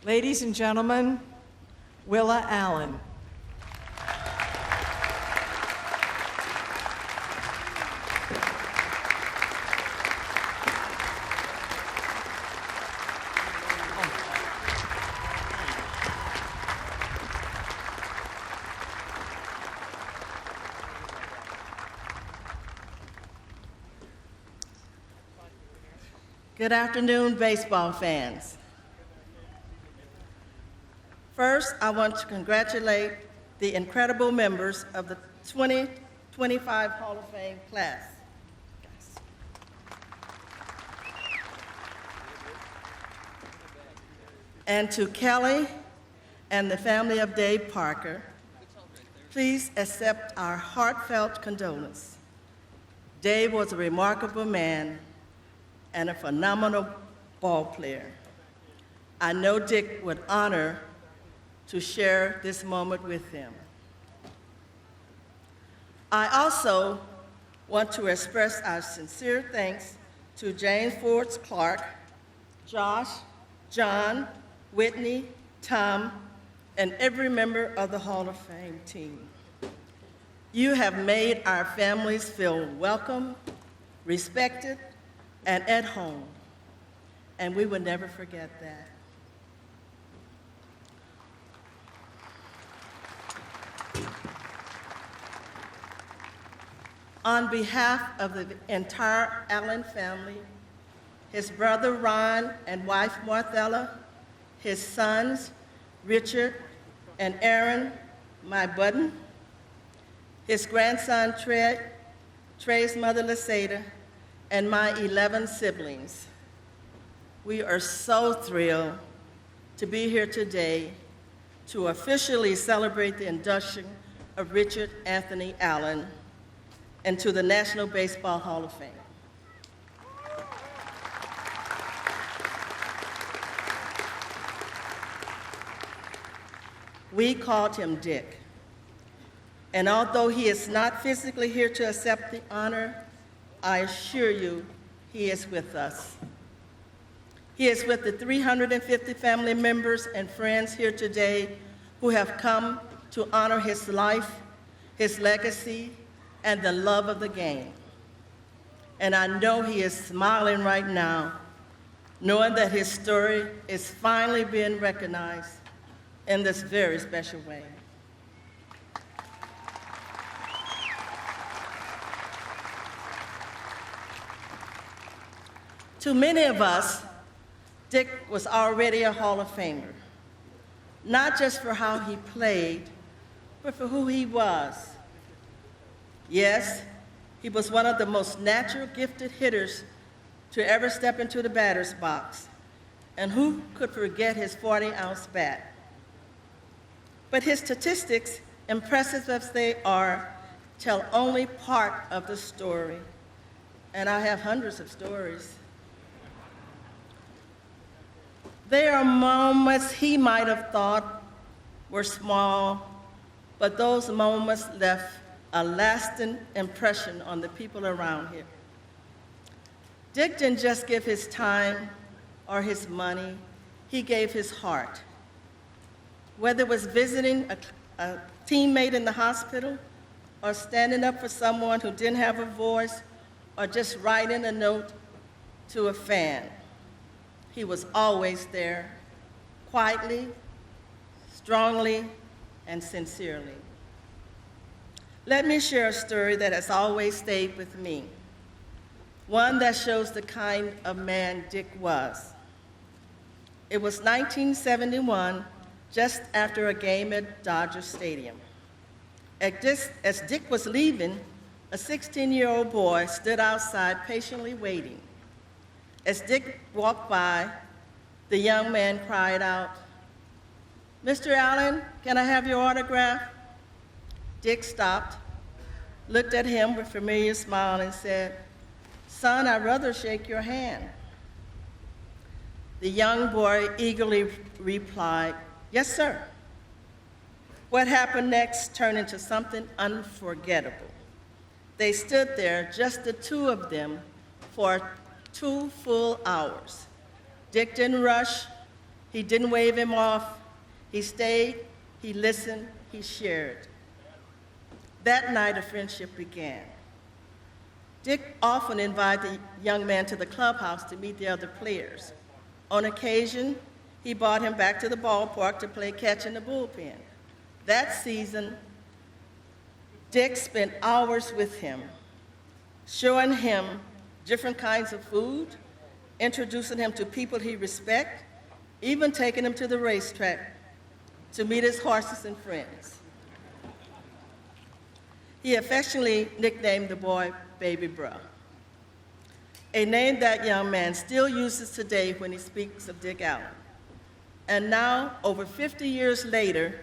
Ladies and gentlemen, Willa Allen. Good afternoon, baseball fans. First, I want to congratulate the incredible members of the 2025 Hall of Fame class. And to Kelly and the family of Dave Parker, please accept our heartfelt condolence. Dave was a remarkable man and a phenomenal ball player. I know Dick would honor to share this moment with him. I also want to express our sincere thanks to James Forbes Clark, Josh, John, Whitney, Tom, and every member of the Hall of Fame team. You have made our families feel welcome, respected, and at home, and we will never forget that. On behalf of the entire Allen family, his brother Ron and wife Marthella, his sons Richard and Aaron, my button, his grandson Trey's mother Lasada, and my 11 siblings. We are so thrilled to be here today to officially celebrate the induction of Richard Anthony Allen into the National Baseball Hall of Fame. We called him Dick, and although he is not physically here to accept the honor, I assure you, he is with us. He is with the 350 family members and friends here today who have come to honor his life, his legacy, and the love of the game. And I know he is smiling right now, knowing that his story is finally being recognized in this very special way. To many of us, Dick was already a Hall of Famer, not just for how he played, but for who he was. Yes, he was one of the most natural gifted hitters to ever step into the batter's box, and who could forget his 40-ounce bat? But his statistics, impressive as they are, tell only part of the story, and I have hundreds of stories. There are moments he might have thought were small, but those moments left a lasting impression on the people around him. Dick didn't just give his time or his money, he gave his heart. Whether it was visiting a teammate in the hospital, or standing up for someone who didn't have a voice, or just writing a note to a fan, he was always there, quietly, strongly, and sincerely. Let me share a story that has always stayed with me, one that shows the kind of man Dick was. It was 1971, just after a game at Dodger Stadium. As Dick was leaving, a 16-year-old boy stood outside patiently waiting. As Dick walked by, the young man cried out, "Mr. Allen, can I have your autograph?" Dick stopped, looked at him with a familiar smile and said, "Son, I'd rather shake your hand." The young boy eagerly replied, "Yes, sir." What happened next turned into something unforgettable. They stood there, just the two of them, for 2 full hours. Dick didn't rush, He didn't wave him off. He stayed, he listened, he shared. That night, a friendship began. Dick often invited the young man to the clubhouse to meet the other players. On occasion, he brought him back to the ballpark to play catch in the bullpen. That season, Dick spent hours with him, showing him different kinds of food, introducing him to people he respected, even taking him to the racetrack to meet his horses and friends. He affectionately nicknamed the boy Baby Bruh, a name that young man still uses today when he speaks of Dick Allen. And now, over 50 years later,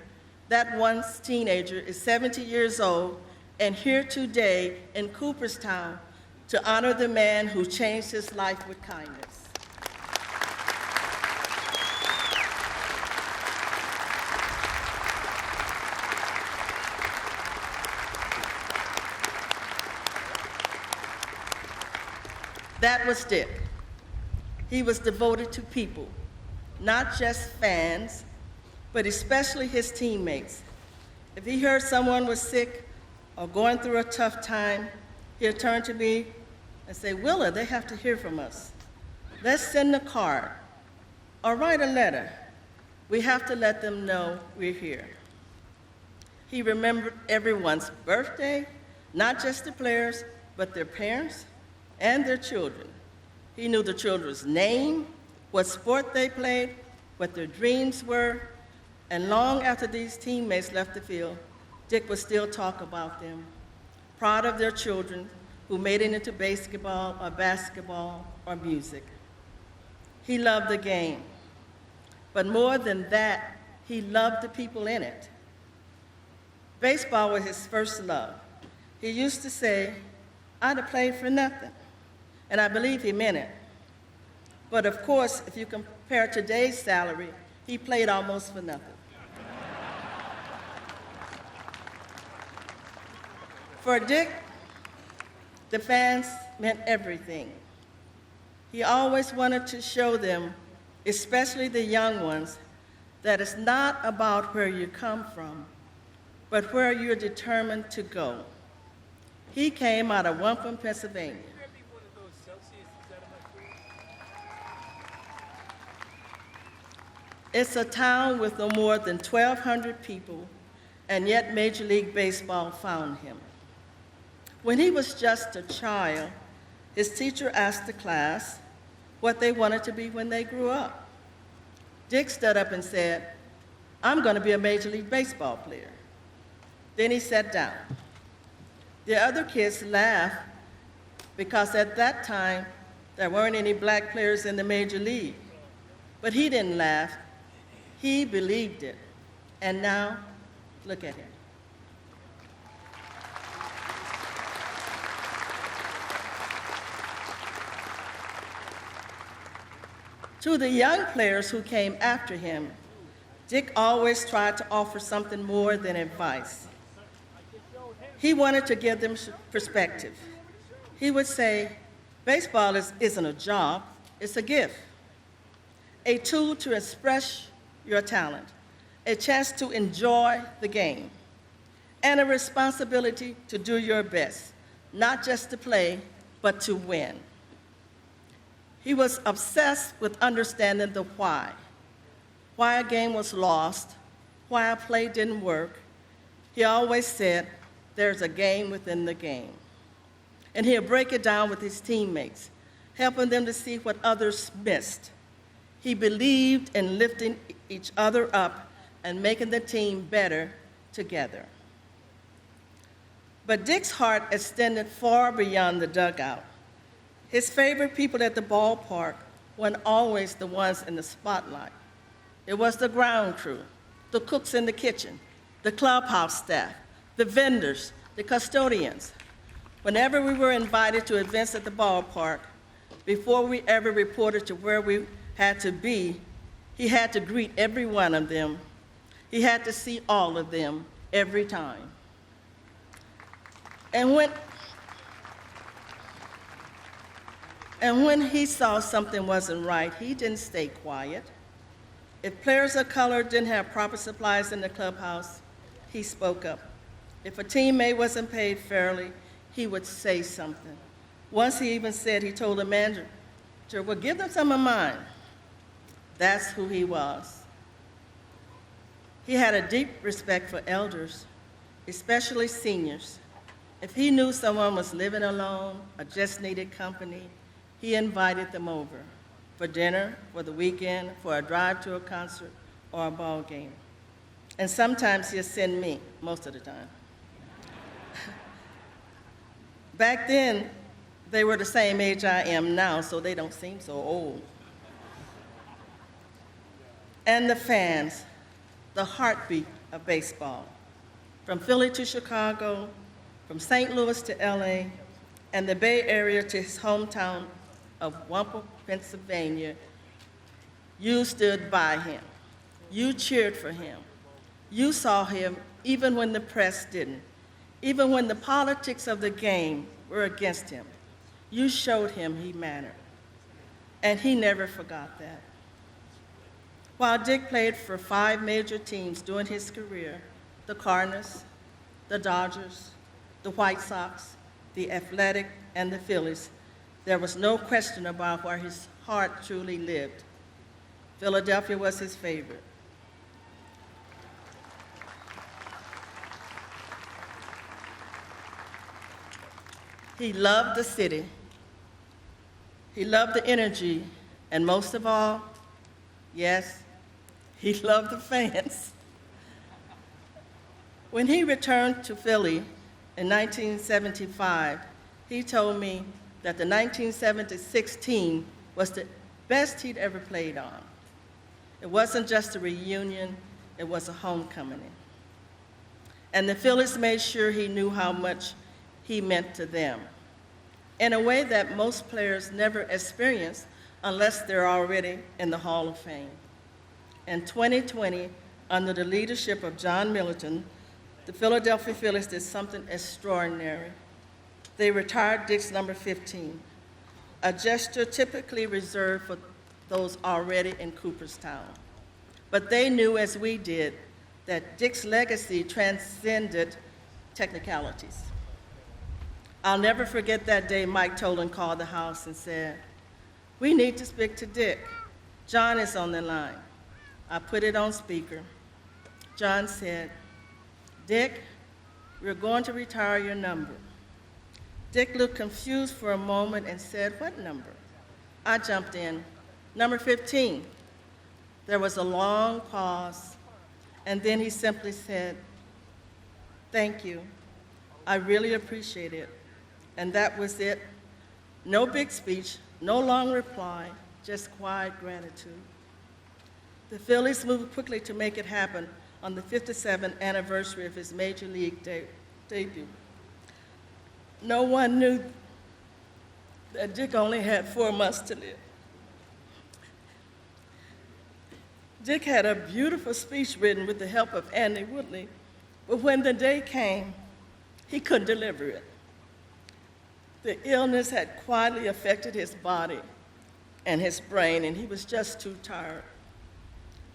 that once teenager is 70 years old and here today in Cooperstown to honor the man who changed his life with kindness. That was Dick. He was devoted to people, not just fans, but especially his teammates. If he heard someone was sick or going through a tough time, he'd turn to me and say, "Willa, they have to hear from us. Let's send a card or write a letter. We have to let them know we're here." He remembered everyone's birthday, not just the players, but their parents and their children. He knew the children's name, what sport they played, what their dreams were, and long after these teammates left the field, Dick would still talk about them, proud of their children who made it into basketball or basketball or music. He loved the game, but more than that, he loved the people in it. Baseball was his first love. He used to say, "I'd have played for nothing." And I believe he meant it. But of course, if you compare today's salary, he played almost for nothing. For Dick, the fans meant everything. He always wanted to show them, especially the young ones, that it's not about where you come from, but where you're determined to go. He came out of Wampum, Pennsylvania. It's a town with no more than 1,200 people, and yet Major League Baseball found him. When he was just a child, his teacher asked the class what they wanted to be when they grew up. Dick stood up and said, "I'm going to be a Major League Baseball player." Then he sat down. The other kids laughed because at that time, there weren't any black players in the Major League. But he didn't laugh. He believed it. And now, look at him. To the young players who came after him, Dick always tried to offer something more than advice. He wanted to give them perspective. He would say, baseball isn't a job, it's a gift, a tool to express your talent, a chance to enjoy the game, and a responsibility to do your best, not just to play, but to win. He was obsessed with understanding the why a game was lost, why a play didn't work. He always said, there's a game within the game. And he'll break it down with his teammates, helping them to see what others missed. He believed in lifting each other up and making the team better together. But Dick's heart extended far beyond the dugout. His favorite people at the ballpark weren't always the ones in the spotlight. It was the ground crew, the cooks in the kitchen, the clubhouse staff, the vendors, the custodians. Whenever we were invited to events at the ballpark, before we ever reported to where we had to be, he had to greet every one of them. He had to see all of them every time. And when he saw something wasn't right, he didn't stay quiet. If players of color didn't have proper supplies in the clubhouse, he spoke up. If a teammate wasn't paid fairly, he would say something. Once he even said he told the manager, well, give them some of mine. That's who he was. He had a deep respect for elders, especially seniors. If he knew someone was living alone or just needed company, he invited them over for dinner, for the weekend, for a drive to a concert or a ball game. And sometimes he'd send me, most of the time. Back then, they were the same age I am now, so they don't seem so old. And the fans, the heartbeat of baseball. From Philly to Chicago, from St. Louis to LA, and the Bay Area to his hometown of Wampum, Pennsylvania, you stood by him. You cheered for him. You saw him even when the press didn't, even when the politics of the game were against him. You showed him he mattered, and he never forgot that. While Dick played for 5 major teams during his career, the Cardinals, the Dodgers, the White Sox, the Athletic, and the Phillies, there was no question about where his heart truly lived. Philadelphia was his favorite. He loved the city. He loved the energy, and most of all, yes, he loved the fans. When he returned to Philly in 1975, he told me that the 1976 team was the best he'd ever played on. It wasn't just a reunion, it was a homecoming. And the Phillies made sure he knew how much he meant to them, in a way that most players never experience unless they're already in the Hall of Fame. In 2020, under the leadership of John Middleton, the Philadelphia Phillies did something extraordinary. They retired Dick's number 15, a gesture typically reserved for those already in Cooperstown. But they knew, as we did, that Dick's legacy transcended technicalities. I'll never forget that day Mike Tolan called the house and said, "We need to speak to Dick. John is on the line." I put it on speaker. John said, "Dick, we're going to retire your number." Dick looked confused for a moment and said, "What number?" I jumped in, "Number 15. There was a long pause, and then he simply said, "Thank you. I really appreciate it." And that was it. No big speech, no long reply, just quiet gratitude. The Phillies moved quickly to make it happen on the 57th anniversary of his Major League debut. No one knew that Dick only had 4 months to live. Dick had a beautiful speech written with the help of Andy Woodley, but when the day came, he couldn't deliver it. The illness had quietly affected his body and his brain, and he was just too tired.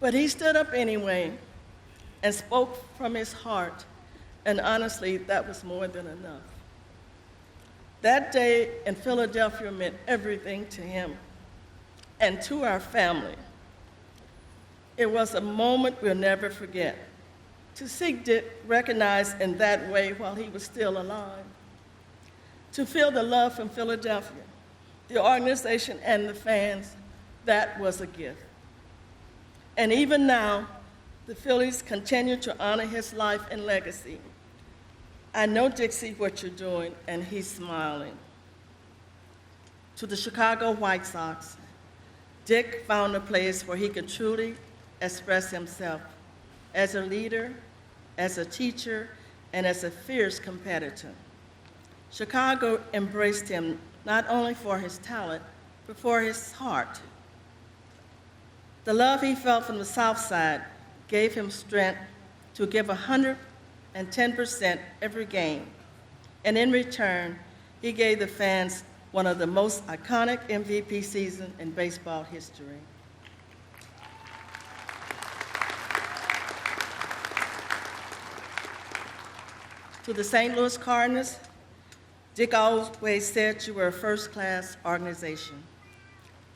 But he stood up anyway and spoke from his heart, and honestly, that was more than enough. That day in Philadelphia meant everything to him and to our family. It was a moment we'll never forget. To see Dick recognized in that way while he was still alive. To feel the love from Philadelphia, the organization, and the fans, that was a gift. And even now, the Phillies continue to honor his life and legacy. I know Dick sees what you're doing, and he's smiling. To the Chicago White Sox, Dick found a place where he could truly express himself as a leader, as a teacher, and as a fierce competitor. Chicago embraced him not only for his talent, but for his heart. The love he felt from the South Side gave him strength to give 110% every game. And in return, he gave the fans one of the most iconic MVP seasons in baseball history. To the St. Louis Cardinals, Dick always said you were a first-class organization.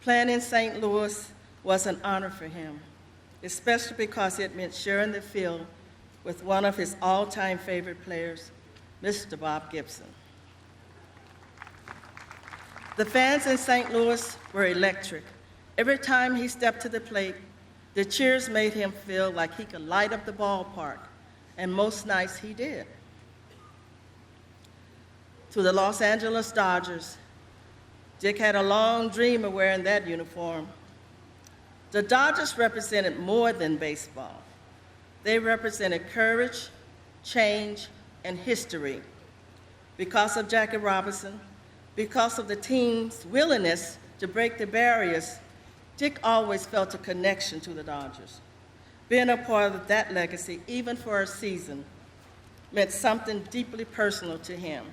Playing in St. Louis was an honor for him, especially because it meant sharing the field with one of his all-time favorite players, Mr. Bob Gibson. The fans in St. Louis were electric. Every time he stepped to the plate, the cheers made him feel like he could light up the ballpark, and most nights he did. To the Los Angeles Dodgers, Dick had a long dream of wearing that uniform. The Dodgers represented more than baseball. They represented courage, change, and history. Because of Jackie Robinson, because of the team's willingness to break the barriers, Dick always felt a connection to the Dodgers. Being a part of that legacy, even for a season, meant something deeply personal to him.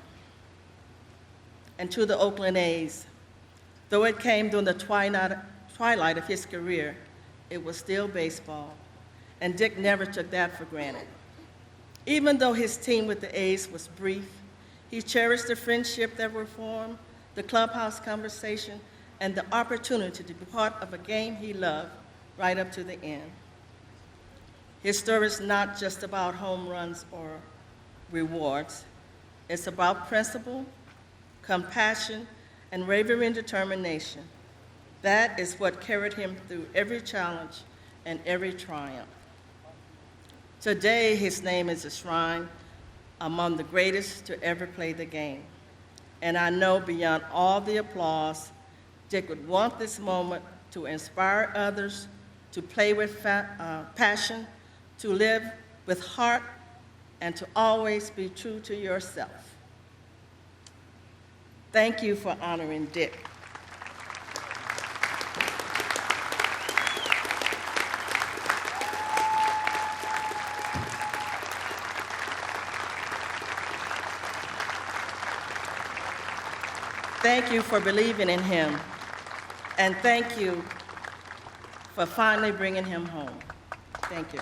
And to the Oakland A's, though it came during the twilight of his career, it was still baseball, and Dick never took that for granted. Even though his team with the A's was brief, he cherished the friendship that were formed, the clubhouse conversation, and the opportunity to be part of a game he loved right up to the end. His story is not just about home runs or rewards. It's about principle, compassion, and wavering determination. That is what carried him through every challenge and every triumph. Today, his name is enshrined among the greatest to ever play the game. And I know beyond all the applause, Dick would want this moment to inspire others to play with passion, to live with heart, and to always be true to yourself. Thank you for honoring Dick. Thank you for believing in him, and thank you for finally bringing him home. Thank you.